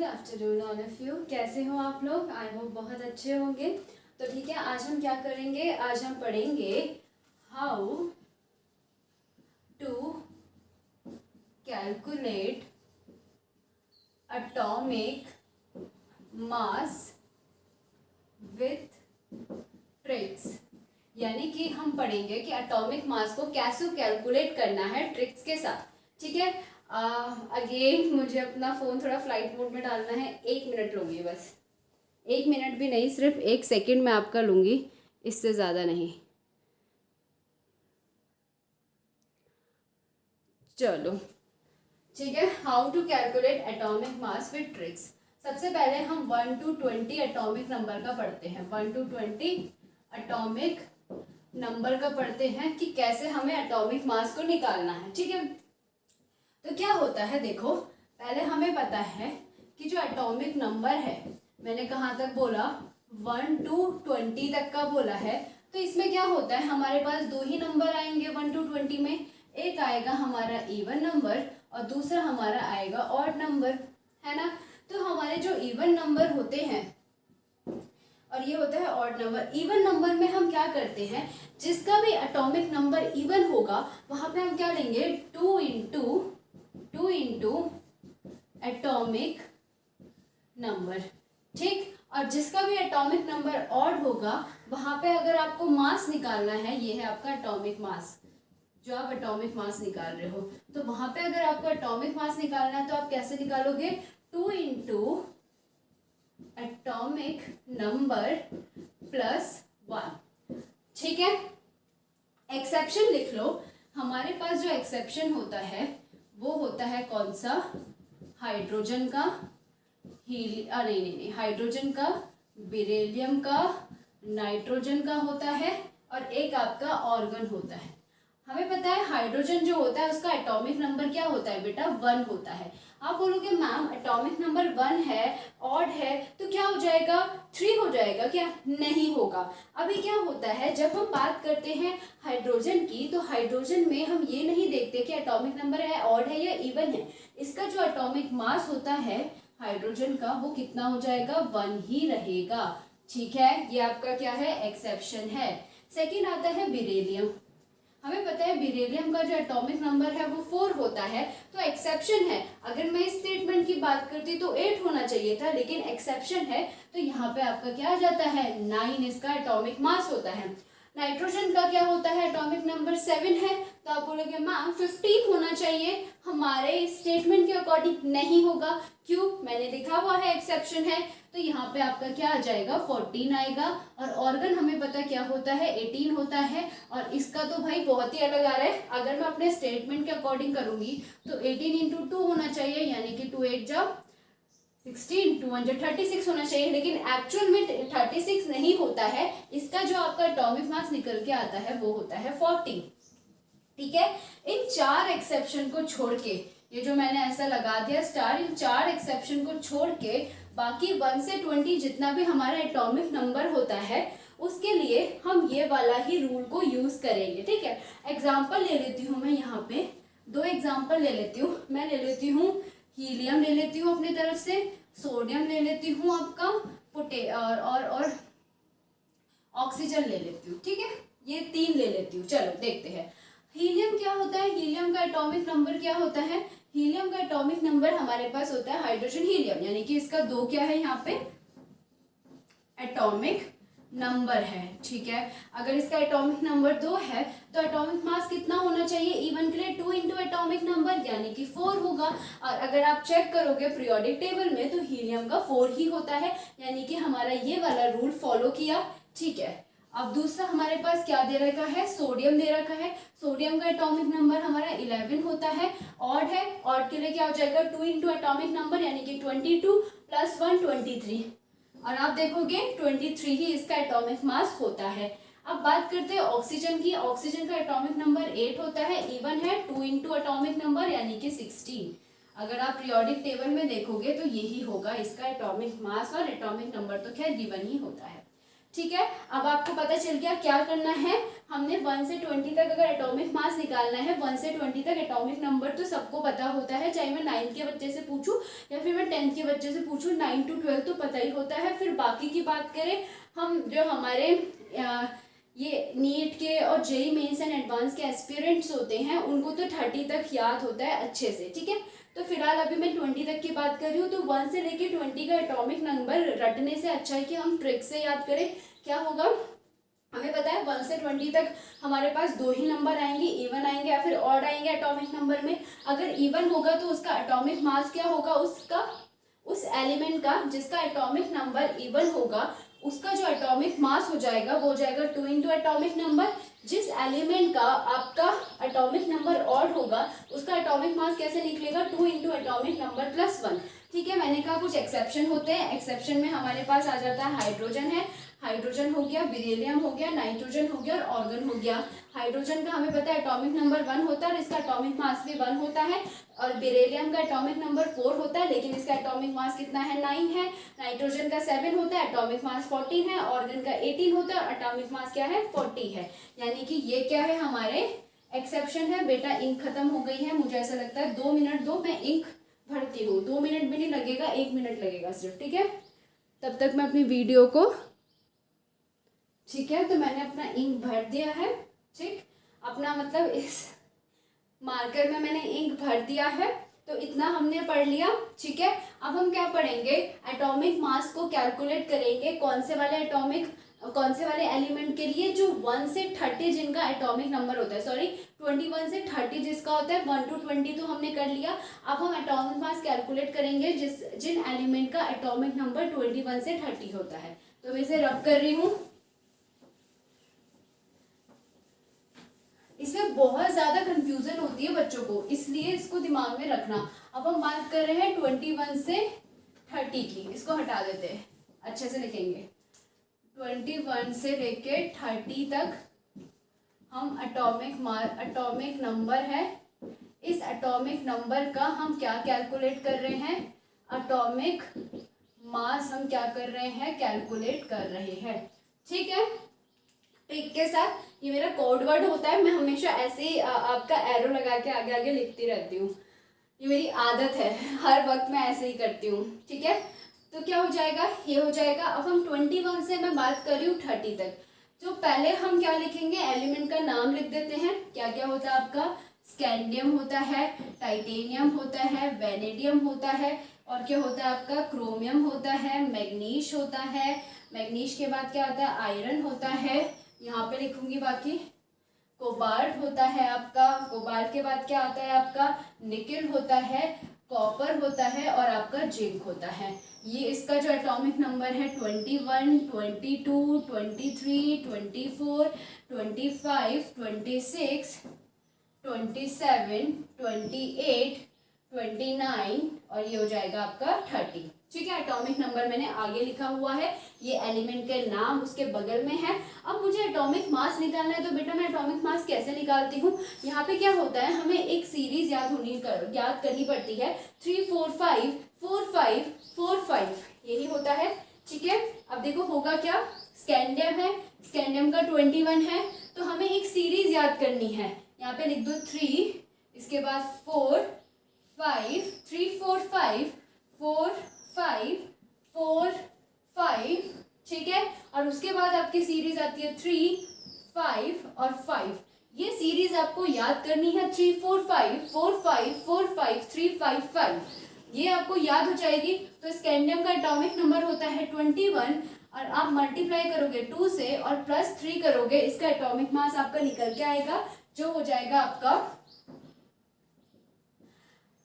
Good afternoon all of you. कैसे हो आप लोग? आई होप बहुत अच्छे होंगे। तो ठीक है, आज हम क्या करेंगे? आज हम पढ़ेंगे how to calculate atomic mass with tricks. यानी कि हम पढ़ेंगे कि एटॉमिक मास को कैसे कैलकुलेट करना है ट्रिक्स के साथ। ठीक है, अगेन मुझे अपना फ़ोन थोड़ा फ्लाइट मोड में डालना है। 1 मिनट लूँगी, बस 1 मिनट भी नहीं, सिर्फ 1 सेकेंड में आपका लूँगी, इससे ज़्यादा नहीं। चलो ठीक है, how to calculate atomic mass with tricks. सबसे पहले हम 1 to 20 एटॉमिक नंबर का पढ़ते हैं। 1 to 20 एटॉमिक नंबर का पढ़ते हैं कि कैसे हमें एटॉमिक मास को निकालना है। ठीक है, तो क्या होता है, देखो पहले हमें पता है कि जो एटॉमिक नंबर है, मैंने कहाँ तक बोला, 1 to 20 तक का बोला है। तो इसमें क्या होता है, हमारे पास दो ही नंबर आएंगे 1 to 20 में। एक आएगा हमारा इवन नंबर और दूसरा हमारा आएगा ऑड नंबर, है ना। तो हमारे जो इवन नंबर होते हैं और ये होता है ऑड नंबर। इवन नंबर में हम क्या करते हैं, जिसका भी एटॉमिक नंबर इवन होगा वहां पे हम क्या लेंगे, 2 इंटू एटॉमिक नंबर। ठीक, और जिसका भी एटॉमिक नंबर ऑड होगा वहां पे अगर आपको मास निकालना है, ये है आपका एटॉमिक मास, जो आप एटॉमिक मास निकाल रहे हो, तो वहां पे अगर आपको एटॉमिक मास निकालना है तो आप कैसे निकालोगे, 2 इंटू एटॉमिक नंबर प्लस 1। ठीक है, एक्सेप्शन लिख लो। हमारे पास जो एक्सेप्शन होता है वो होता है कौन सा, हाइड्रोजन का, नहीं, हाइड्रोजन का, बेरिलियम का, नाइट्रोजन का होता है और एक आपका ऑर्गन होता है। हमें पता है हाइड्रोजन जो होता है उसका एटॉमिक नंबर क्या होता है बेटा, 1 होता है। आप बोलोगे मैम एटॉमिक नंबर 1 है, ऑड है, तो क्या हो जाएगा, 3 हो जाएगा क्या? नहीं होगा। अभी क्या होता है, जब हम बात करते हैं हाइड्रोजन की, तो हाइड्रोजन में हम ये नहीं देखते कि एटॉमिक नंबर है, ऑड है या इवन है। इसका जो एटॉमिक मास होता है हाइड्रोजन का, वो कितना हो जाएगा, 1 ही रहेगा। ठीक है, ये आपका क्या है, एक्सेप्शन है। सेकेंड आता है बेरिलियम। हमें पता है बेरिलियम का जो एटॉमिक नंबर है वो 4 होता है, तो एक्सेप्शन है। अगर मैं इस स्टेटमेंट की बात करती तो 8 होना चाहिए था, लेकिन एक्सेप्शन है तो यहाँ पे आपका क्या आ जाता है, 9 इसका एटॉमिक मास होता है। नाइट्रोजन का क्या होता है, एटॉमिक नंबर 7 है, तो आप बोलोगे मैम 15 होना चाहिए। हमारे स्टेटमेंट के अकॉर्डिंग नहीं होगा, क्यों, मैंने देखा हुआ है एक्सेप्शन है, तो यहाँ पे आपका क्या आ जाएगा, 14 आएगा। और ऑर्गन हमें पता क्या होता है, 18 होता है, और इसका तो भाई बहुत ही अलग आ रहा है। अगर मैं अपने स्टेटमेंट के अकॉर्डिंग करूंगी तो 18 इंटू 2 होना चाहिए, यानी कि 2 8 जा 16, 236 होना चाहिए, लेकिन एक्चुअल में 36 नहीं होता है। इसका जो आपका एटॉमिक मास निकल के आता है वो होता है 40। ठीक है, इन 4 एक्सेप्शन को छोड़ के, ये जो मैंने ऐसा लगा दिया स्टार, इन 4 एक्सेप्शन को छोड़ के बाकी 1 से 20 जितना भी हमारा एटॉमिक नंबर होता है उसके लिए हम ये वाला ही रूल को यूज करेंगे। ठीक है, एग्जाम्पल ले लेती हूँ मैं, यहाँ पे 2 एग्जाम्पल ले लेती हूँ। मैं ले लेती हूँ हीलियम, ले लेती हूँ अपनी तरफ से, सोडियम ले लेती हूँ आपका, और ऑक्सीजन ले लेती हूँ। ठीक है, ये 3 ले लेती हूँ। चलो देखते हैं हीलियम क्या होता है। हीलियम का एटॉमिक नंबर क्या होता है, हीलियम का एटॉमिक नंबर हमारे पास होता है हाइड्रोजन हीलियम, यानी कि इसका 2 क्या है यहाँ पे, एटॉमिक नंबर है। ठीक है, अगर इसका एटॉमिक नंबर 2 है तो एटॉमिक मास कितना होना चाहिए, इवन के लिए 2 इंटू एटॉमिक नंबर, यानी कि 4 होगा। और अगर आप चेक करोगे पीरियोडिक टेबल में तो हीलियम का 4 ही होता है, यानी कि हमारा ये वाला रूल फॉलो किया। ठीक है, अब दूसरा हमारे पास क्या दे रखा है, सोडियम दे रखा है। सोडियम का एटॉमिक नंबर हमारा 11 होता है, ऑड है, ऑड के लिए क्या हो जाएगा, 2 इंटू एटॉमिक नंबर, यानी कि 22 प्लस 1 23, और आप देखोगे 23 ही इसका एटॉमिक मास होता है। अब बात करते हैं ऑक्सीजन की। ऑक्सीजन का एटॉमिक नंबर 8 होता है, इवन है, 2 इंटू एटॉमिक नंबर, यानी कि 16। अगर आप पीरियोडिक टेबल में देखोगे तो यही होगा इसका एटॉमिक मास, और एटॉमिक नंबर तो खैर गिवन ही होता है। ठीक है, अब आपको पता चल गया क्या करना है, हमने 1 से 20 तक अगर एटॉमिक मास निकालना है, 1 से 20 तक एटॉमिक नंबर तो सबको पता होता है, चाहे मैं 9th के बच्चे से पूछूं या फिर मैं 10th के बच्चे से पूछूं, 9 to 12 तो पता ही होता है। फिर बाकी की बात करें, हम जो हमारे ये नीट के और जेईई मेंस एंड एडवांस के एस्पिरेंट्स होते हैं उनको तो 30 तक याद होता है अच्छे से, ठीक है। तो फिलहाल अभी मैं 20 तक की बात कर रही हूँ। तो 1 से लेके 20 का एटॉमिक नंबर रटने से अच्छा है कि हम ट्रिक से याद करें। क्या होगा, हमें पता है 1 से 20 तक हमारे पास 2 ही नंबर आएंगे, इवन आएंगे या फिर ऑड आएंगे एटॉमिक नंबर में। अगर इवन होगा तो उसका एटॉमिक मास क्या होगा, उसका उस एलिमेंट का जिसका एटॉमिक नंबर इवन होगा उसका जो एटॉमिक मास हो जाएगा वो हो जाएगा 2 इंटू एटॉमिक नंबर। जिस एलिमेंट का आपका एटॉमिक नंबर ऑड होगा उसका एटॉमिक मास कैसे निकलेगा, 2 इंटू एटॉमिक नंबर प्लस 1, ठीक है। मैंने कहा कुछ एक्सेप्शन होते हैं, एक्सेप्शन में हमारे पास आ जाता है हाइड्रोजन है, हाइड्रोजन हो गया, बेरिलियम हो गया, नाइट्रोजन हो गया और ऑर्गन हो गया। हाइड्रोजन का हमें पता है एटॉमिक नंबर 1 होता है और इसका एटॉमिक मास भी 1 होता है, और बेरिलियम का एटॉमिक नंबर 4 होता है लेकिन इसका एटॉमिक मास कितना है, 9 है। नाइट्रोजन का 7 होता है, एटॉमिक मास 14 है, ऑर्गन का 18 होता है और एटॉमिक मास क्या है, 40 है। यानी कि ये क्या है, हमारे एक्सेप्शन है। बेटा इंक खत्म हो गई है, मुझे ऐसा लगता है 2 मिनट दो, मैं इंक भरती हूँ। 2 मिनट भी नहीं लगेगा, 1 मिनट लगेगा सिर्फ, ठीक है। तब तक मैं अपनी वीडियो को, ठीक है, तो मैंने अपना इंक भर दिया है, ठीक। अपना मतलब इस मार्कर में मैंने इंक भर दिया है, तो इतना हमने पढ़ लिया, ठीक है। अब हम क्या पढ़ेंगे, एटॉमिक मास को कैलकुलेट करेंगे। कौन से वाले एलिमेंट के लिए, जो 1 से 30 जिनका एटॉमिक नंबर होता है, सॉरी 21 से 30 जिसका होता है, 1 to 20 तो हमने कर लिया। अब हम एटॉमिक मास कैलकुलेट करेंगे जिन एलिमेंट का एटॉमिक नंबर 21 से 30 होता है। तो मैं इसे रब कर रही हूँ। इसमें बहुत ज़्यादा कंफ्यूजन होती है बच्चों को, इसलिए इसको दिमाग में रखना। अब हम बात कर रहे हैं 21 से 30 की, इसको हटा देते हैं, अच्छे से लिखेंगे। 21 से लेके 30 तक हम एटॉमिक नंबर है, इस एटॉमिक नंबर का हम क्या कैलकुलेट कर रहे हैं, एटॉमिक मास हम क्या कर रहे हैं, कैलकुलेट कर रहे हैं, ठीक है। ट्रिक के साथ, ये मेरा कोड वर्ड होता है, मैं हमेशा ऐसे ही आपका एरो लगा के आगे आगे लिखती रहती हूँ, ये मेरी आदत है, हर वक्त मैं ऐसे ही करती हूँ, ठीक है। तो क्या हो जाएगा, ये हो जाएगा। अब हम 21 से मैं बात कर रही हूँ 30 तक, तो पहले हम क्या लिखेंगे, एलिमेंट का नाम लिख देते हैं। क्या क्या होता है आपका, स्कैंडियम होता है, टाइटेनियम होता है, वेनेडियम होता है, और क्या होता है आपका, क्रोमियम होता है, मैग्नीश होता है, मैग्नीश के बाद क्या आता है, आयरन होता है, यहाँ पे लिखूंगी बाकी, कोबाल्ट होता है आपका, कोबाल्ट के बाद क्या आता है आपका, निकेल होता है, कॉपर होता है और आपका जिंक होता है। ये इसका जो एटॉमिक नंबर है 21, 22, 23, 24, 25, 26, 27, 28, 29 और ये हो जाएगा आपका 30, ठीक है। एटॉमिक नंबर मैंने आगे लिखा हुआ है, ये एलिमेंट के नाम उसके बगल में है। अब मुझे एटॉमिक मास निकालना है, तो बेटा मैं एटॉमिक मास कैसे निकालती हूँ, यहाँ पे क्या होता है, हमें एक सीरीज याद करनी पड़ती है, 3 4 5 4 5 4 5, यही होता है, ठीक है। अब देखो होगा क्या, स्कैंडियम है, स्कैंडियम का 21 है, तो हमें एक सीरीज याद करनी है। यहाँ पे लिख दो 3, इसके बाद 4 5, 3 4 5 4 5 4 5, ठीक है। और उसके बाद आपकी सीरीज आती है 3 5 और 5, ये सीरीज आपको याद करनी है, 3 4 5 4 5 4 5 3 5 5, ये आपको याद हो जाएगी। तो स्कैंडियम का एटॉमिक नंबर होता है 21 और आप मल्टीप्लाई करोगे 2 से और प्लस 3 करोगे, इसका एटॉमिक मास आपका निकल के आएगा, जो हो जाएगा आपका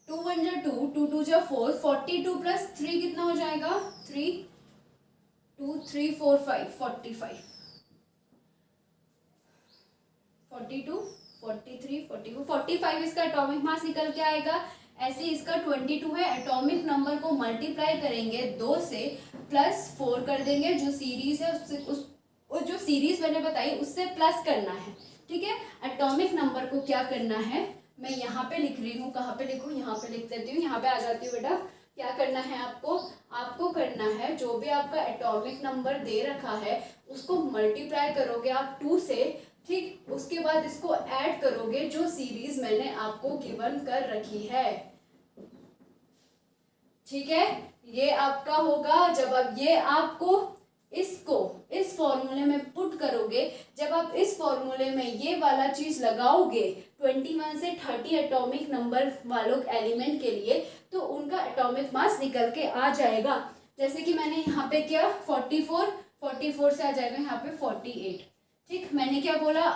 2 1 जा 2, 2 2 जा 4, 42 प्लस 3 कितना हो जाएगा, 3 2 3 4 5 45, 42 43 44 45 इसका एटॉमिक मास निकल के आएगा। ऐसे इसका 22 है, एटॉमिक नंबर को मल्टीप्लाई करेंगे 2 से प्लस 4 कर देंगे, जो सीरीज है उससे जो सीरीज मैंने बताई उससे प्लस करना है, ठीक है। एटॉमिक नंबर को क्या करना है, मैं यहाँ पे लिख रही हूँ, कहाँ पे लिखूँ, यहाँ पे लिख देती हूँ, यहाँ पे आ जाती हूँ बेटा। क्या करना है आपको करना है, जो भी आपका एटॉमिक नंबर दे रखा है उसको मल्टीप्लाई करोगे आप 2 से, ठीक, उसके बाद इसको ऐड करोगे जो सीरीज मैंने आपको गिवन कर रखी है। ठीक है, ये आपका होगा जब अब ये आपको इसको इस फॉर्मूले में पुट करोगे, जब आप इस फॉर्मूले में ये वाला चीज लगाओगे 21 से 30 एटॉमिक नंबर वालों एलिमेंट के लिए, तो उनका एटॉमिक मास निकल के आ जाएगा। जैसे कि मैंने यहाँ पे किया 44 से आ जाएगा यहाँ पे 48। ठीक, मैंने क्या बोला,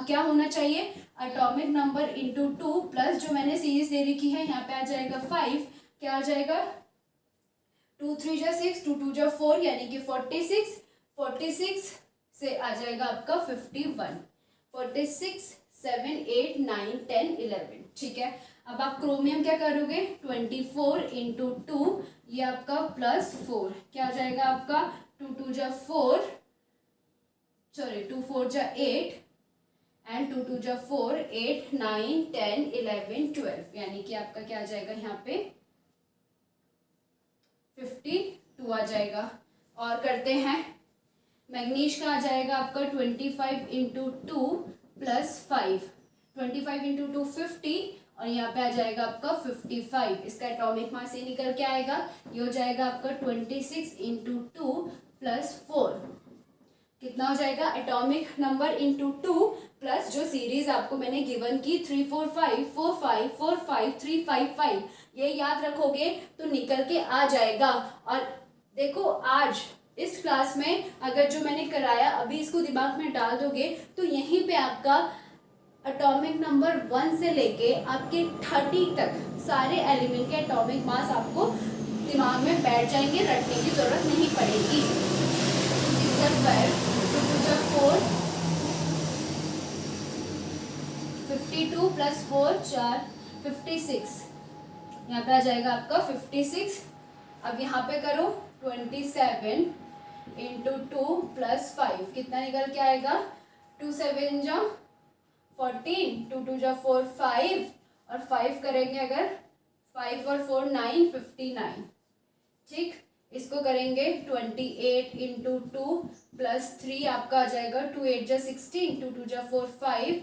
क्या होना चाहिए, एटॉमिक नंबर इंटू 2 प्लस जो मैंने सीरीज दे रखी है यहाँ पे आ जाएगा 5, क्या आ जाएगा 2 3 जा 6, 2 2 जा 4 यानी कि 46 से आ जाएगा आपका 51, 46 7 8 9 10 11। ठीक है, अब आप क्रोमियम क्या करोगे 24 इंटू 2, ये आपका प्लस 4, क्या आ जाएगा आपका 2 2 जा 4, सॉरी 2 4 जा 8 एंड 2 2 जा 4, 8 9 10 11 12 यानी कि आपका क्या आ जाएगा यहाँ पे 52 आ जाएगा। और करते हैं मैग्नीज का, आ जाएगा आपका 25 इंटू 2 प्लस 5, 25 इंटू 2 50 और यहाँ पे आ जाएगा आपका 55। इसका एटॉमिक मास ये निकल के आएगा, ये हो जाएगा आपका 26 इंटू 2 प्लस 4, कितना हो जाएगा एटॉमिक नंबर इंटू 2 प्लस जो सीरीज आपको मैंने गिवन की 3 4 5 4 5 4 5 3 5 5, ये याद रखोगे तो निकल के आ जाएगा। और देखो आज इस क्लास में अगर जो मैंने कराया अभी इसको दिमाग में डाल दोगे तो यहीं पे आपका एटॉमिक नंबर 1 से लेके आपके 30 तक सारे एलिमेंट के एटॉमिक मास आपको दिमाग में बैठ जाएंगे, रटने की जरूरत नहीं पड़ेगी। 52 प्लस 4 4 56, यहाँ पे आ जाएगा आपका 56। अब यहाँ पे करो 27 इंटू 2 प्लस 5, कितना निकल के आएगा 2 7 जा 14, 2 2 जा 4 5 और 5 करेंगे अगर 5 और 4 9 59। ठीक, इसको करेंगे 28 इंटू 2 प्लस 3 आपका आ जाएगा 2 8 जा 16, 2 2 जा 4 5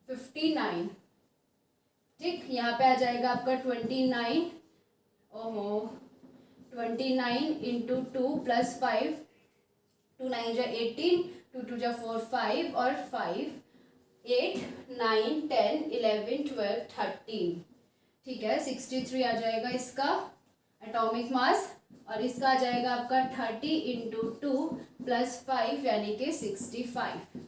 59। ठीक, यहाँ पे आ जाएगा आपका 29, ओहो 29 इंटू 2 प्लस 5, 2 9 जा 18, 2 2 जा 4 5 और 5 8 9 10 11 12 13। ठीक है, 63 आ जाएगा इसका एटॉमिक मास और इसका आ जाएगा आपका 30 इंटू 2 प्लस 5 यानी कि 65।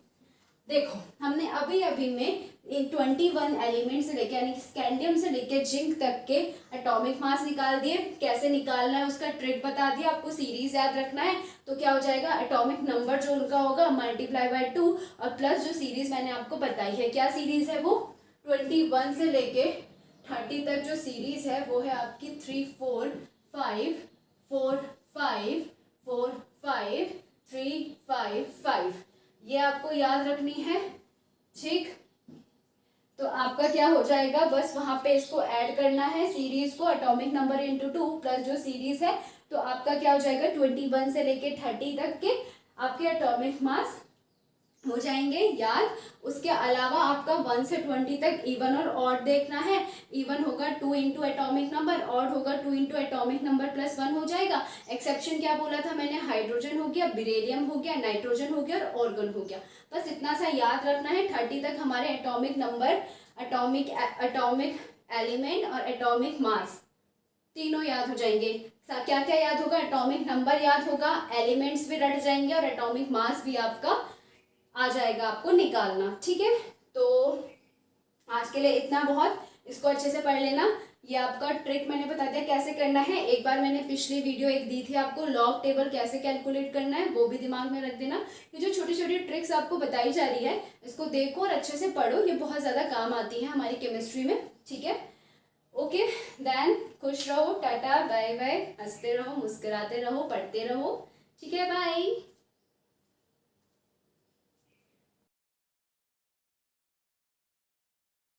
देखो हमने अभी में इन 21 एलिमेंट से लेके यानी कि स्कैंडियम से लेके जिंक तक के एटॉमिक मास निकाल दिए। कैसे निकालना है उसका ट्रिक बता दिया, आपको सीरीज याद रखना है तो क्या हो जाएगा एटॉमिक नंबर जो उनका होगा मल्टीप्लाई बाय 2 और प्लस जो सीरीज मैंने आपको बताई है, क्या सीरीज है वो 21 से लेके 30 तक जो सीरीज है वो है आपकी 3 4 5 4 5 4 5 3 5 5, ये आपको याद रखनी है। ठीक, तो आपका क्या हो जाएगा, बस वहां पे इसको ऐड करना है सीरीज को, एटॉमिक नंबर इंटू 2 प्लस जो सीरीज है, तो आपका क्या हो जाएगा 21 से लेके 30 तक के आपके एटॉमिक मास हो जाएंगे याद। उसके अलावा आपका 1 से 20 तक इवन और ऑड देखना है। इवन होगा 2 इंटू एटॉमिक नंबर, ऑड होगा 2 इंटू एटॉमिक नंबर प्लस 1 हो जाएगा। एक्सेप्शन क्या बोला था मैंने, हाइड्रोजन हो गया, बेरिलियम हो गया, नाइट्रोजन हो गया और ऑर्गन हो गया। बस इतना सा याद रखना है। 30 तक हमारे एटॉमिक नंबर, एटॉमिक एलिमेंट और एटॉमिक मास तीनों याद हो जाएंगे। क्या क्या याद होगा, एटॉमिक नंबर याद होगा, एलिमेंट्स भी रट जाएंगे और एटॉमिक मास भी आपका आ जाएगा आपको निकालना। ठीक है, तो आज के लिए इतना बहुत, इसको अच्छे से पढ़ लेना। ये आपका ट्रिक मैंने बता दिया कैसे करना है। एक बार मैंने पिछली वीडियो एक दी थी आपको, लॉग टेबल कैसे कैलकुलेट करना है, वो भी दिमाग में रख देना। ये जो छोटी छोटी ट्रिक्स आपको बताई जा रही है इसको देखो और अच्छे से पढ़ो, ये बहुत ज़्यादा काम आती है हमारी केमिस्ट्री में। ठीक है, ओके देन, खुश रहो, टाटा बाय बाय, हंसते रहो, मुस्कुराते रहो, पढ़ते रहो। ठीक है, बाय।